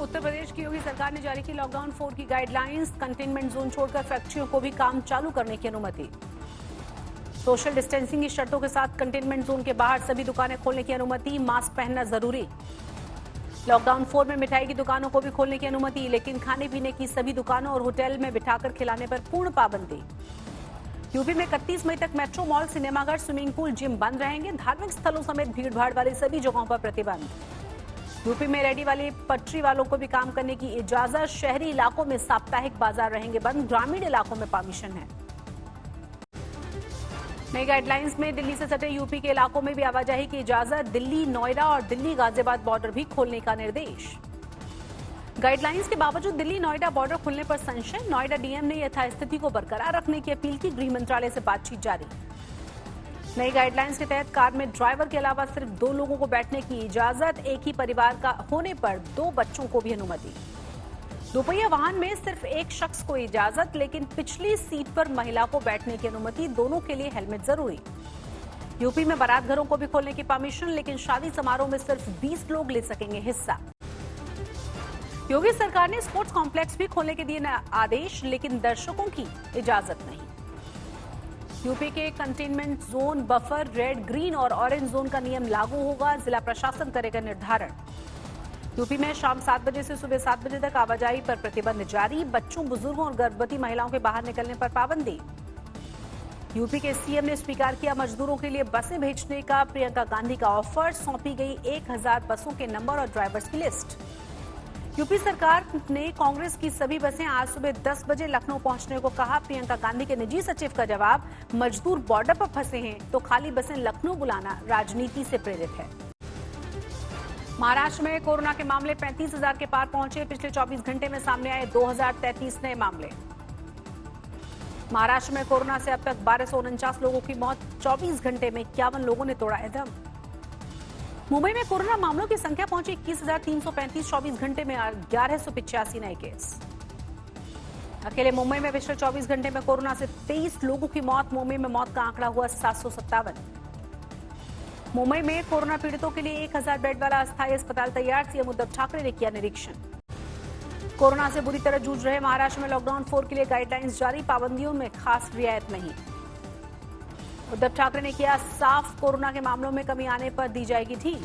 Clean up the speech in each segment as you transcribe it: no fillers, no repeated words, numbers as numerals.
उत्तर प्रदेश की योगी सरकार ने जारी की लॉकडाउन 4 की गाइडलाइंस। कंटेनमेंट जोन छोड़कर फैक्ट्रियों को भी काम चालू करने की अनुमति। सोशल डिस्टेंसिंग की शर्तों के साथ कंटेनमेंट जोन के बाहर सभी दुकानें खोलने की अनुमति। मास्क पहनना जरूरी। लॉकडाउन 4 में मिठाई की दुकानों को भी खोलने की अनुमति, लेकिन खाने पीने की सभी दुकानों और होटल में बिठाकर खिलाने पर पूर्ण पाबंदी। यूपी में 31 मई तक मेट्रो, मॉल, सिनेमाघर, स्विमिंग पूल, जिम बंद रहेंगे। धार्मिक स्थलों समेत भीड़भाड़ वाली सभी जगहों पर प्रतिबंध। यूपी में रेडी वाली पटरी वालों को भी काम करने की इजाजत। शहरी इलाकों में साप्ताहिक बाजार रहेंगे बंद। ग्रामीण इलाकों में परमिशन है। नई गाइडलाइंस में दिल्ली से सटे यूपी के इलाकों में भी आवाजाही की इजाजत। दिल्ली, नोएडा और दिल्ली गाजियाबाद बॉर्डर भी खोलने का निर्देश। गाइडलाइंस के बावजूद दिल्ली नोएडा बॉर्डर खुलने पर संशय। नोएडा डीएम ने यथास्थिति को बरकरार रखने की अपील की। गृह मंत्रालय से बातचीत जारी। नई गाइडलाइंस के तहत कार में ड्राइवर के अलावा सिर्फ 2 लोगों को बैठने की इजाजत। एक ही परिवार का होने पर 2 बच्चों को भी अनुमति। दोपहिया वाहन में सिर्फ एक शख्स को इजाजत, लेकिन पिछली सीट पर महिला को बैठने की अनुमति। दोनों के लिए हेलमेट जरूरी। यूपी में बारात घरों को भी खोलने की परमिशन, लेकिन शादी समारोह में सिर्फ 20 लोग ले सकेंगे हिस्सा। योगी सरकार ने स्पोर्ट्स कॉम्प्लेक्स भी खोलने के दिए आदेश, लेकिन दर्शकों की इजाजत नहीं। यूपी के containment zone, buffer, red, green और ऑरेंज जोन का नियम लागू होगा। जिला प्रशासन करेगा निर्धारण। यूपी में शाम 7 बजे से सुबह 7 बजे तक आवाजाही पर प्रतिबंध जारी। बच्चों, बुजुर्गों और गर्भवती महिलाओं के बाहर निकलने पर पाबंदी। यूपी के सीएम ने स्वीकार किया मजदूरों के लिए बसें भेजने का। प्रियंका गांधी का ऑफर। सौंपी गई 1000 बसों के नंबर और ड्राइवर्स की लिस्ट। यूपी सरकार ने कांग्रेस की सभी बसें आज सुबह 10 बजे लखनऊ पहुंचने को कहा। प्रियंका गांधी के निजी सचिव का जवाब, मजदूर बॉर्डर पर फंसे हैं तो खाली बसें लखनऊ बुलाना राजनीति से प्रेरित है। महाराष्ट्र में कोरोना के मामले 35,000 के पार पहुंचे। पिछले 24 घंटे में सामने आए 2033 नए मामले। महाराष्ट्र में कोरोना से अब तक 1249 लोगों की मौत। 24 घंटे में 51 लोगों ने तोड़ा दम। मुंबई में कोरोना मामलों की संख्या पहुंची 21,335। 24 घंटे में 1185 नए केस। अकेले मुंबई में पिछले 24 घंटे में कोरोना से 23 लोगों की मौत। मुंबई में मौत का आंकड़ा हुआ 757। मुंबई में कोरोना पीड़ितों के लिए 1000 बेड वाला अस्थायी अस्पताल तैयार। सीएम उद्धव ठाकरे ने किया निरीक्षण। कोरोना से बुरी तरह जूझ रहे महाराष्ट्र में लॉकडाउन 4 के लिए गाइडलाइंस जारी। पाबंदियों में खास रियायत नहीं। उद्धव ठाकरे ने किया साफ, कोरोना के मामलों में कमी आने पर दी जाएगी ढील।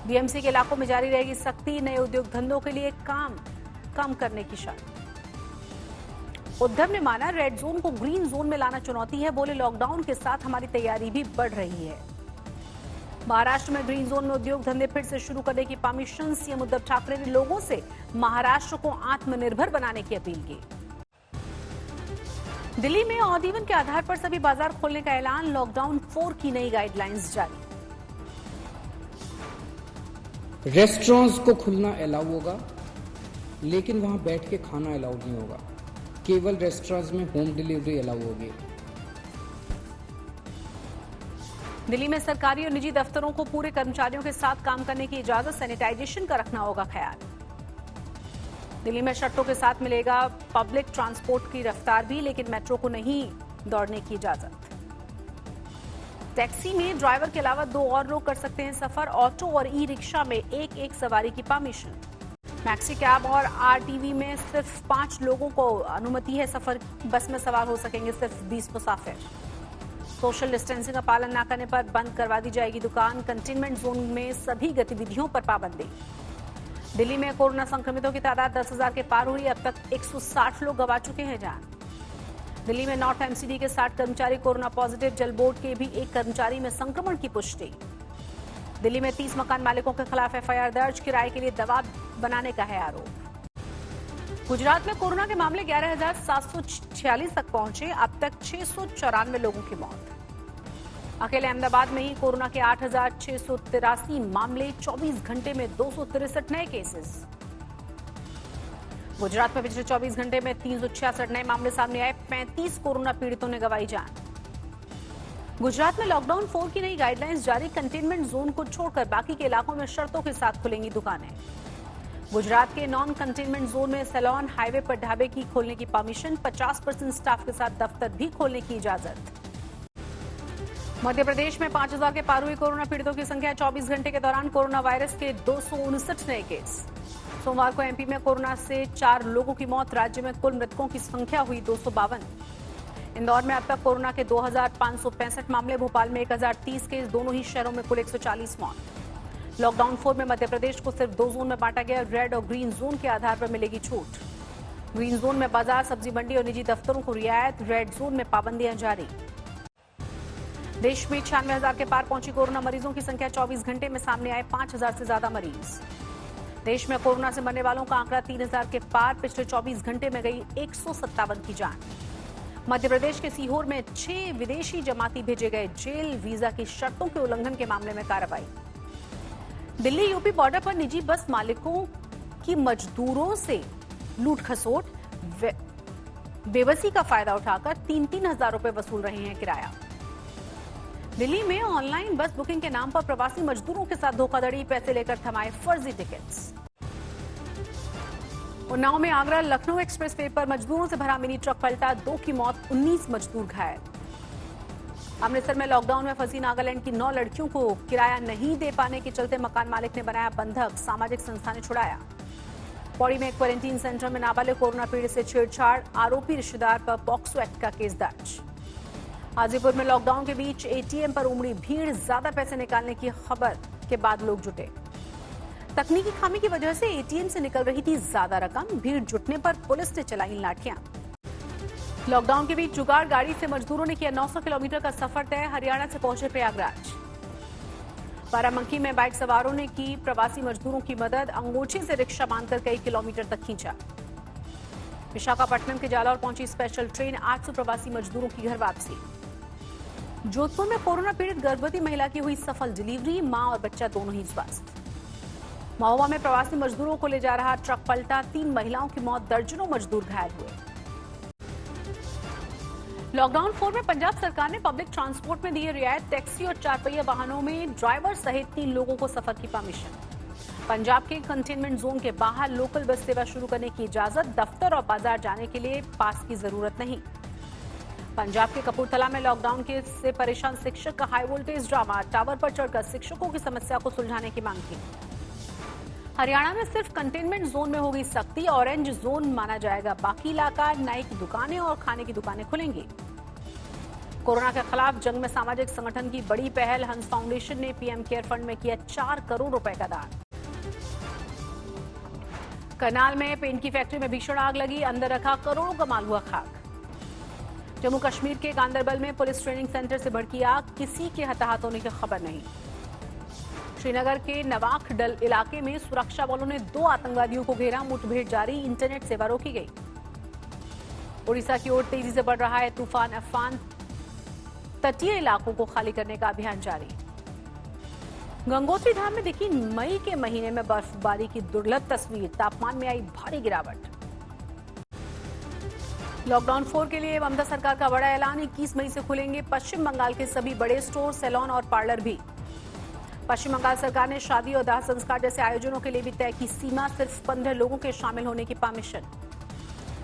बीएमसी के इलाकों में जारी रहेगी सख्ती। नए उद्योग धंधों के लिए काम कम करने की शर्त। उद्धव ने माना रेड जोन को ग्रीन जोन में लाना चुनौती है। बोले लॉकडाउन के साथ हमारी तैयारी भी बढ़ रही है। महाराष्ट्र में ग्रीन जोन में उद्योग धंधे फिर से शुरू करने की परमिशन। सीएम उद्धव ठाकरे ने लोगों से महाराष्ट्र को आत्मनिर्भर बनाने की अपील की। दिल्ली में ऑड इवन के आधार पर सभी बाजार खोलने का ऐलान। लॉकडाउन 4 की नई गाइडलाइंस जारी। रेस्टोरेंट्स को खुलना अलाउ होगा, लेकिन वहां बैठ के खाना अलाउ नहीं होगा। केवल रेस्टोरेंट्स में होम डिलीवरी अलाउ होगी। दिल्ली में सरकारी और निजी दफ्तरों को पूरे कर्मचारियों के साथ काम करने की इजाजत। सैनिटाइजेशन का रखना होगा ख्याल। दिल्ली में शर्तों के साथ मिलेगा पब्लिक ट्रांसपोर्ट की रफ्तार भी, लेकिन मेट्रो को नहीं दौड़ने की इजाजत। टैक्सी में ड्राइवर के अलावा 2 और लोग कर सकते हैं सफर। ऑटो और ई रिक्शा में एक सवारी की परमिशन। मैक्सी कैब और आरटीवी में सिर्फ 5 लोगों को अनुमति है सफर। बस में सवार हो सकेंगे सिर्फ 20 मुसाफिर। सोशल डिस्टेंसिंग का पालन न करने पर बंद करवा दी जाएगी दुकान। कंटेनमेंट जोन में सभी गतिविधियों पर पाबंदी। दिल्ली में कोरोना संक्रमितों की तादाद 10,000 के पार हुई। अब तक 160 लोग गंवा चुके हैं जान। दिल्ली में नॉर्थ एमसीडी के 60 कर्मचारी कोरोना पॉजिटिव। जल बोर्ड के भी एक कर्मचारी में संक्रमण की पुष्टि। दिल्ली में 30 मकान मालिकों के खिलाफ एफआईआर दर्ज। किराए के लिए दबाव बनाने का है आरोप। गुजरात में कोरोना के मामले 11,746 तक पहुंचे। अब तक 694 लोगों की मौत। अकेले अहमदाबाद में ही कोरोना के 8,683 मामले। 24 घंटे में 263 नए केसेस। गुजरात में पिछले 24 घंटे में 366 नए मामले सामने आए। 35 कोरोना पीड़ितों ने गंवाई जान। गुजरात में लॉकडाउन 4 की नई गाइडलाइंस जारी। कंटेनमेंट जोन को छोड़कर बाकी के इलाकों में शर्तों के साथ खुलेंगी दुकानें। गुजरात के नॉन कंटेनमेंट जोन में सैलॉन, हाईवे पर ढाबे की खोलने की परमिशन। 50% स्टाफ के साथ दफ्तर भी खोलने की इजाजत। मध्य प्रदेश में 5,000 के पार हुई कोरोना पीड़ितों की संख्या। 24 घंटे के दौरान कोरोना वायरस के 259 नए केस। सोमवार को एमपी में कोरोना से 4 लोगों की मौत। राज्य में कुल मृतकों की संख्या हुई 252। इंदौर में अब तक कोरोना के 2,565 मामले। भोपाल में 1,030 केस। दोनों ही शहरों में कुल 140 मौत। लॉकडाउन 4 में मध्य प्रदेश को सिर्फ 2 जोन में बांटा गया। रेड और ग्रीन जोन के आधार पर मिलेगी छूट। ग्रीन जोन में बाजार, सब्जी मंडी और निजी दफ्तरों को रियायत। रेड जोन में पाबंदियां जारी। देश में 96,000 के पार पहुंची कोरोना मरीजों की संख्या। 24 घंटे में सामने आए 5,000 से ज्यादा मरीज। देश में कोरोना से मरने वालों का आंकड़ा 3,000 के पार। पिछले 24 घंटे में गई 157 की जान। मध्य प्रदेश के सीहोर में 6 विदेशी जमाती भेजे गए जेल। वीजा की शर्तों के उल्लंघन के मामले में कार्रवाई। दिल्ली यूपी बॉर्डर पर निजी बस मालिकों की मजदूरों से लूट खसोट। बेबसी का फायदा उठाकर 3-3 हजार रुपए वसूल रहे हैं किराया। दिल्ली में ऑनलाइन बस बुकिंग के नाम पर प्रवासी मजदूरों के साथ धोखाधड़ी। पैसे लेकर थमाए फर्जी टिकट्स। उन्नाव में आगरा लखनऊ एक्सप्रेस वे पर मजदूरों से भरा मिनी ट्रक पलटा। 2 की मौत, 19 मजदूर घायल। अमृतसर में लॉकडाउन में फंसी नागालैंड की 9 लड़कियों को किराया नहीं दे पाने के चलते मकान मालिक ने बनाया बंधक। सामाजिक संस्था ने छुड़ाया। पौड़ी में एक क्वारंटीन सेंटर में नाबालिग कोरोना पीड़ित से छेड़छाड़। आरोपी रिश्तेदार पर पॉक्सो एक्ट का केस दर्ज। हाजीपुर में लॉकडाउन के बीच एटीएम पर उमड़ी भीड़। ज्यादा पैसे निकालने की खबर के बाद लोग जुटे। तकनीकी खामी की वजह से एटीएम से निकल रही थी ज्यादा रकम। भीड़ जुटने पर पुलिस ने चलाई लाठियां। लॉकडाउन के बीच जुगाड़ गाड़ी से मजदूरों ने किया 900 किलोमीटर का सफर तय। हरियाणा से पहुंचे प्रयागराज। बाराबंकी में बाइक सवारों ने की प्रवासी मजदूरों की मदद। अंगोछे से रिक्शा बांधकर कई किलोमीटर तक खींचा। विशाखापट्टनम के जालौर पहुंची स्पेशल ट्रेन। 800 प्रवासी मजदूरों की घर वापसी। जोधपुर में कोरोना पीड़ित गर्भवती महिला की हुई सफल डिलीवरी। मां और बच्चा दोनों ही स्वस्थ। महोबा में प्रवासी मजदूरों को ले जा रहा ट्रक पलटा। 3 महिलाओं की मौत, दर्जनों मजदूर घायल हुए। लॉकडाउन 4 में पंजाब सरकार ने पब्लिक ट्रांसपोर्ट में दी रियायत। टैक्सी और 4 पहिया वाहनों में ड्राइवर सहित 3 लोगों को सफर की परमिशन। पंजाब के कंटेनमेंट जोन के बाहर लोकल बस सेवा शुरू करने की इजाजत। दफ्तर और बाजार जाने के लिए पास की जरूरत नहीं। पंजाब के कपूरथला में लॉकडाउन के से परेशान शिक्षक का हाई वोल्टेज ड्रामा। टावर पर चढ़कर शिक्षकों की समस्या को सुलझाने की मांग की। हरियाणा में सिर्फ कंटेनमेंट जोन में होगी सख्ती। ऑरेंज जोन माना जाएगा बाकी इलाका। नाई की दुकानें और खाने की दुकानें खुलेंगी। कोरोना के खिलाफ जंग में सामाजिक संगठन की बड़ी पहल। हंस फाउंडेशन ने पीएम केयर फंड में किया 4 करोड़ रुपए का दान। करनाल में पेंट की फैक्ट्री में भीषण आग लगी। अंदर रखा करोड़ों का माल हुआ खाक। जम्मू कश्मीर के गांदरबल में पुलिस ट्रेनिंग सेंटर से भड़की आग। किसी के हताहत होने की खबर नहीं। श्रीनगर के नवाख डल इलाके में सुरक्षा बलों ने 2 आतंकवादियों को घेरा। मुठभेड़ जारी। इंटरनेट सेवा रोकी गई। उड़ीसा की ओर तेजी से बढ़ रहा है तूफान अम्फान। तटीय इलाकों को खाली करने का अभियान जारी। गंगोत्री धाम में दिखी मई के महीने में बर्फबारी की दुर्लभ तस्वीर। तापमान में आई भारी गिरावट। लॉकडाउन 4 के लिए ममता सरकार का बड़ा ऐलान। 21 मई से खुलेंगे पश्चिम बंगाल के सभी बड़े स्टोर, सैलून और पार्लर भी। पश्चिम बंगाल सरकार ने शादी और दाह संस्कार जैसे आयोजनों के लिए भी तय की सीमा। सिर्फ 15 लोगों के शामिल होने की परमिशन।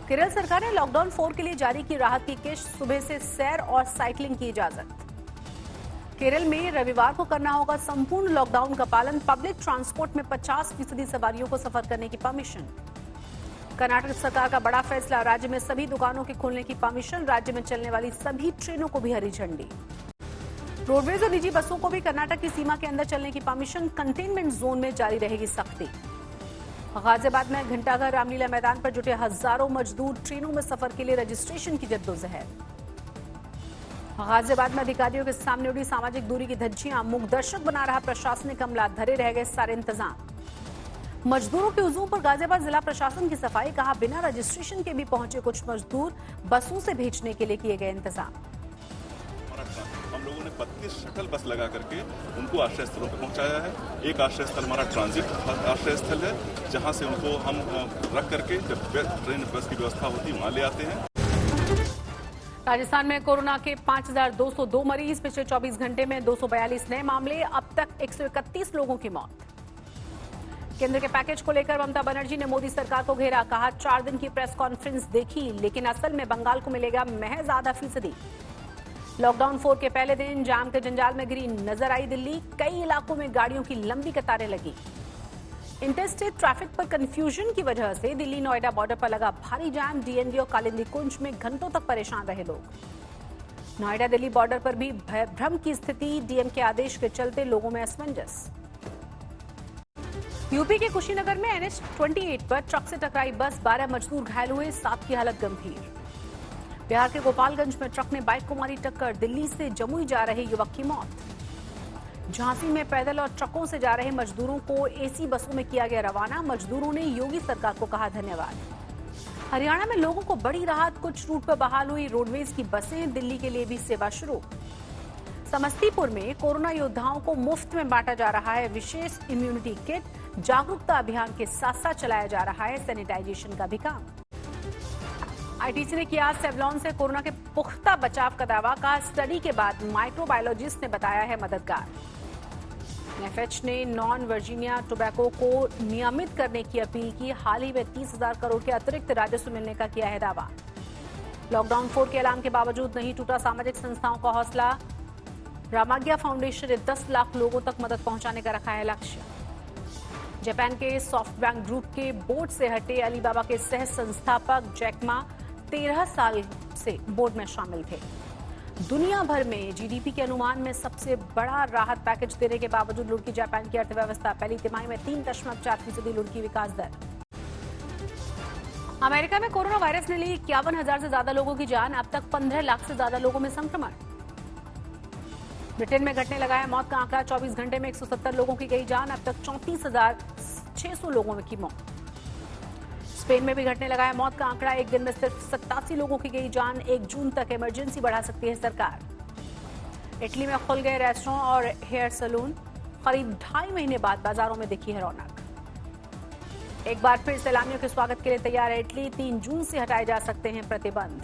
केरल सरकार ने लॉकडाउन 4 के लिए जारी की राहत की किश्त। सुबह से सैर और साइकिलिंग की इजाजत। केरल में रविवार को करना होगा संपूर्ण लॉकडाउन का पालन। पब्लिक ट्रांसपोर्ट में 50% सवारियों को सफर करने की परमिशन। कर्नाटक सरकार का बड़ा फैसला। राज्य में सभी दुकानों के खोलने की परमिशन। राज्य में चलने वाली सभी ट्रेनों को भी हरी झंडी। रोडवेज और निजी बसों को भी कर्नाटक की सीमा के अंदर चलने की परमिशन। कंटेनमेंट जोन में जारी रहेगी सख्ती। गाजियाबाद में घंटाघर रामलीला मैदान पर जुटे हजारों मजदूर। ट्रेनों में सफर के लिए रजिस्ट्रेशन की जद्दोजहद। गाजियाबाद में अधिकारियों के सामने उड़ी सामाजिक दूरी की धज्जियां। मूक दर्शक बना रहा प्रशासनिक अमला। धरे रह गए सारे इंतजाम। मजदूरों के हुजूम पर गाजियाबाद जिला प्रशासन की सफाई। कहा बिना रजिस्ट्रेशन के भी पहुंचे कुछ मजदूर। बसों से भेजने के लिए किए गए इंतजाम। हम लोगों ने 32 शटल बस लगा करके उनको आश्रय स्थलों पर पहुंचाया है। एक आश्रय स्थल हमारा ट्रांजिट आश्रय स्थल है, जहां से उनको हम रख करके जब ट्रेन बस की व्यवस्था होती है वहां ले आते हैं। राजस्थान में कोरोना के 5,202 मरीज। पिछले 24 घंटे में 242 नए मामले। अब तक 131 लोगों की मौत। केंद्र के पैकेज को लेकर ममता बनर्जी ने मोदी सरकार को घेरा। कहा 4 दिन की प्रेस कॉन्फ्रेंस देखी, लेकिन असल में बंगाल को मिलेगा महज आधा फीसदी। लॉकडाउन 4 के पहले दिन जाम के जंजाल में घिरी नजर आई दिल्ली। कई इलाकों में गाड़ियों की लंबी कतारें लगी। इंटरस्टेट ट्रैफिक पर कंफ्यूजन की वजह से दिल्ली नोएडा बॉर्डर पर लगा भारी जाम। डीएनडी और कालिंदी कुंज में घंटों तक परेशान रहे लोग। नोएडा दिल्ली बॉर्डर पर भी भ्रम की स्थिति। डीएम के आदेश के चलते लोगों में असमंजस। यूपी के कुशीनगर में NH 28 पर ट्रक से टकराई बस। 12 मजदूर घायल हुए, 7 की हालत गंभीर। बिहार के गोपालगंज में ट्रक ने बाइक को मारी टक्कर। दिल्ली से जमुई जा रहे युवक की मौत। झांसी में पैदल और ट्रकों से जा रहे मजदूरों को एसी बसों में किया गया रवाना। मजदूरों ने योगी सरकार को कहा धन्यवाद। हरियाणा में लोगों को बड़ी राहत। कुछ रूट पर बहाल हुई रोडवेज की बसें। दिल्ली के लिए भी सेवा शुरू। समस्तीपुर में कोरोना योद्धाओं को मुफ्त में बांटा जा रहा है विशेष इम्यूनिटी किट। जागरूकता अभियान के साथ साथ चलाया जा रहा है सैनिटाइजेशन का भी काम। आईटीसी ने किया सेवलॉन से कोरोना के पुख्ता बचाव का दावा। का स्टडी के बाद माइक्रोबायोलॉजिस्ट ने बताया है मददगार। एफएच ने नॉन वर्जीनिया टोबैको को नियमित करने की अपील की। हाल ही में 30,000 करोड़ के अतिरिक्त राजस्व मिलने का किया है दावा। लॉकडाउन 4 के ऐलान के बावजूद नहीं टूटा सामाजिक संस्थाओं का हौसला। रामाज्ञा फाउंडेशन ने 10 लाख लोगों तक मदद पहुंचाने का रखा है लक्ष्य। जापान के सॉफ्टबैंक ग्रुप के बोर्ड से हटे अलीबाबा के सह संस्थापक जैक मा 13 साल से बोर्ड में शामिल थे। दुनिया भर में जीडीपी के अनुमान में सबसे बड़ा राहत पैकेज देने के बावजूद लुढ़की जापान की अर्थव्यवस्था। पहली तिमाही में 3.4% लुढ़की विकास दर। अमेरिका में कोरोना वायरस ने ली 51,000 से ज्यादा लोगों की जान। अब तक 15 लाख से ज्यादा लोगों में संक्रमण। ब्रिटेन में घटने लगा है मौत का आंकड़ा। 24 घंटे में 170 लोगों की गई जान। अब तक 34,600 लोगों की मौत। स्पेन में भी घटने लगा है मौत का आंकड़ा। एक दिन में सिर्फ 87 लोगों की गई जान। 1 जून तक इमरजेंसी बढ़ा सकती है सरकार। इटली में खुल गए रेस्टोरेंट और हेयर सैलून। करीब 2.5 महीने बाद बाजारों में दिखी है रौनक। एक बार फिर सैलानियों के स्वागत के लिए तैयार है इटली। 3 जून से हटाए जा सकते हैं प्रतिबंध।